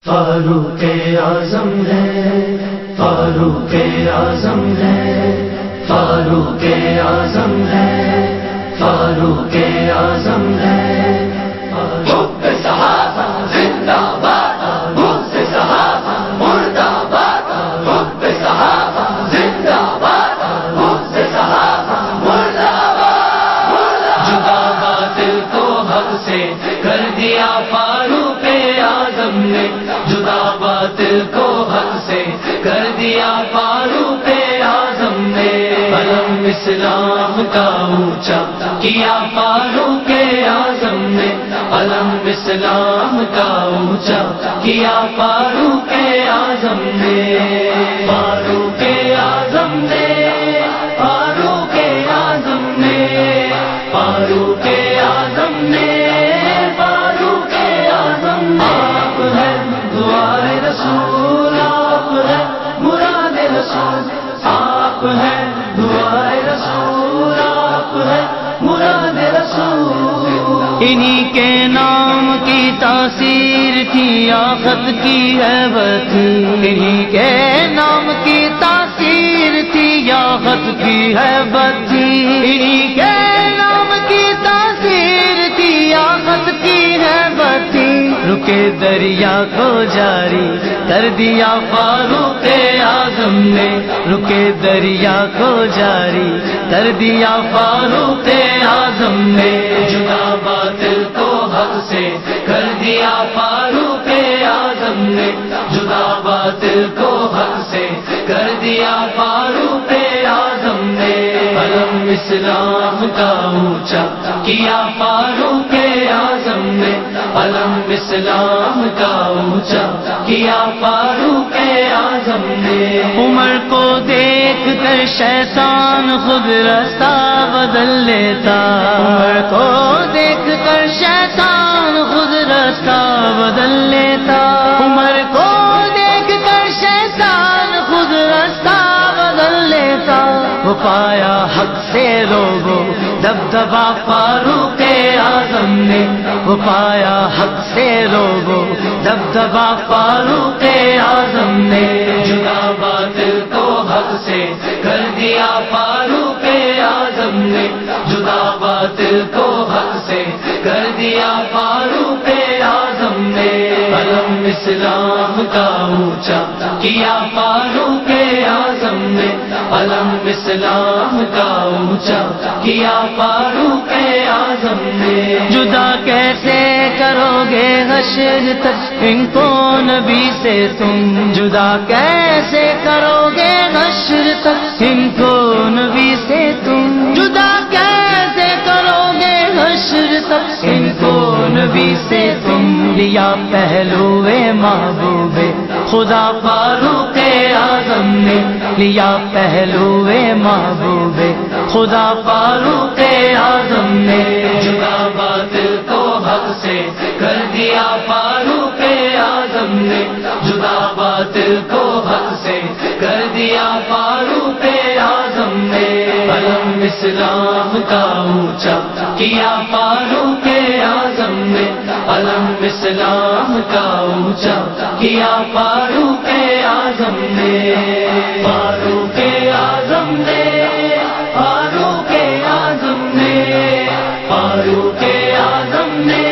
فاروق اعظم ہے، فاروق اعظم ہے، فاروق اعظم ہے، فاروق اعظم ہے۔ حب صحابہ زندہ باد، حب صحابہ مردہ باد، حب صحابہ زندہ باد، حب صحابہ مردہ باد۔ جدا باطل کو حق سے کر دیا فاروق اعظم نے، جدا باطل کو حق سے کر دیا فاروق اعظم نے۔ علم اسلام کا اونچا کیا فاروق اعظم نے، علم اسلام کا اونچا کیا فاروق اعظم نے۔ فاروق اعظم نے، فاروق اعظم نے، فاروق اعظم نے، فاروق اعظم نے۔ آپ ہے دعائے رسول، آپ ہے مراد رسول، آپ ہے دعائے رسول، آپ ہے مراد رسول۔ انہی کے نام کی تاثیر تھی آخت کی ہیبت، انہی کے نام کی تاثیر تھی آخت کی ہیبت، انہی کے نام کی تاثیر تھی آخت کی ہیبت۔ رکے دریا کو جاری کر دیا فاروق اعظم نے، رکے دریا کو جاری کر دیا فاروق اعظم نے۔ جدا باطل کو حق سے کر دیا فاروق اعظم نے، جدا باطل کو حق سے کر دیا فاروق اعظم نے۔ علم اسلام کا اونچا کیا فاروق اعظم نے، علم اسلام کا اونچا کیا فاروق اعظم نے۔ عمر کو دیکھ کر شیطان خود راستہ بدل لیتا، عمر کو دیکھ کر شیطان خود راستہ بدل لیتا، عمر کو دیکھ کر شیطان خود راستہ بدل لیتا۔ وہ پایا حق سے روبو دبدبا فاروق اعظم نے، وہ پایا حق سے روبو دبدبا فاروق اعظم نے۔ جدا باطل کو حق سے کر دیا فاروق اعظم نے، جدا باطل کو حق سے کر دیا فاروق اعظم نے۔ علم اسلام کا اونچا کیا فاروق اعظم نے، علم اسلام کا اونچا کیا فاروق اعظم نے۔ جدا کیسے کرو گے حشر تک ان کو نبی سے تم، جدا کیسے کرو گے حشر تک ان کو نبی سے تم، جدا کیسے کرو گے حشر تک ان کو نبی سے تم۔ لیا پہلو محبوب خدا فاروق اعظم نے، لیا پہلو محبوب خدا فاروق اعظم نے۔ جدا باطل کو حق سے کر دیا فاروق اعظم نے، جدا باطل کو حق سے کر دیا فاروق اعظم نے۔ علم اسلام کا اونچا کیا فاروق اعظم نے، علم اسلام کا اونچا کیا فاروق اعظم نے۔ فاروق اعظم نے، فاروق اعظم نے، فاروق اعظم نے،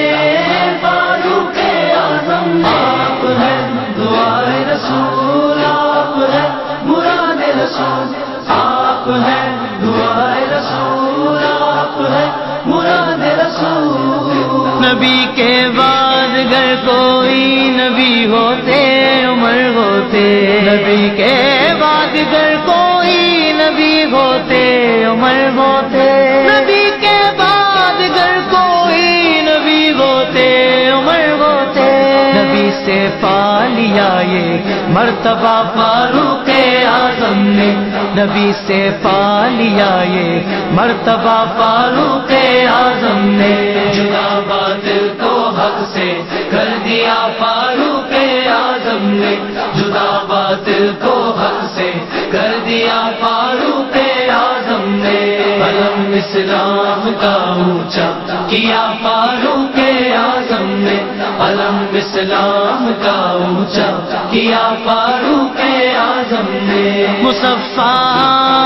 فاروق اعظم نے۔ آپ ہے دعائے رسول، آپ ہے مراد رسول، آپ ہے دعائے رسول، آپ ہے مراد رسول۔ نبی کے بعد گر کوئی نبی ہوتے عمر ہوتے، نبی کے بعد گر کوئی نبی ہوتے عمر ہوتے، نبی کے بعد گر کوئی نبی ہوتے عمر ہوتے۔ نبی سے پا لیا یہ مرتبہ فاروق اعظم نے، نبی سے پا لیا یہ مرتبہ فاروق اعظم نے۔ جدا باطل کو حق سے کر دیا فاروق اعظم نے، جدا باطل کو حق سے کر دیا فاروق اعظم نے۔ علم اسلام کا اونچا کیا فاروق اعظم نے، علم اسلام کا اونچا کیا فاروق اعظم نے۔ مصفا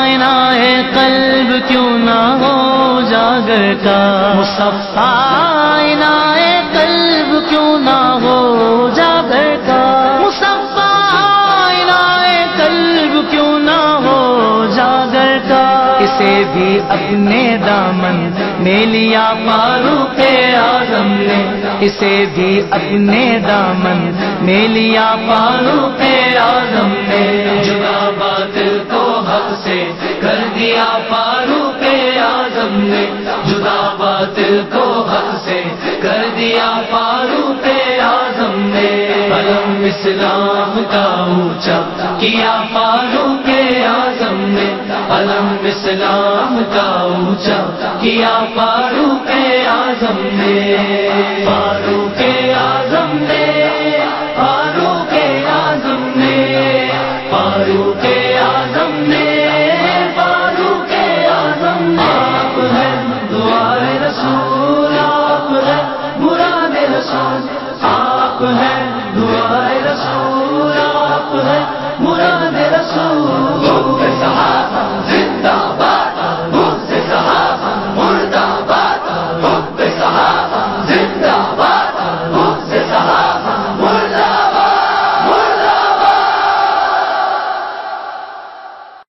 عنائے قلب کیوں نہ ہو جاگر کا، مصفا عنائے قلب کیوں نہ ہو جاگر کا، مصفا عنائے قلب کیوں نہ ہو جاگر کا۔ اسے بھی اپنے دامن میں لیا فاروق اعظم نے، اسے بھی اپنے دامن میں لیا فاروق اعظم نے۔ جدا باطل کو حق سے کر دیا فاروق اعظم نے، جدا باطل کو حق سے کر دیا فاروق اعظم نے۔ علم اسلام کا اونچا کیا فاروق اعظم نے، علم اسلام کا اونچا کیا فاروق اعظم نے۔ فاروق اعظم نے، فاروق اعظم نے، فاروق اعظم نے، فاروق اعظم نے۔ آپ ہیں دعائے رسول، آپ ہیں مراد رسول، آپ ہیں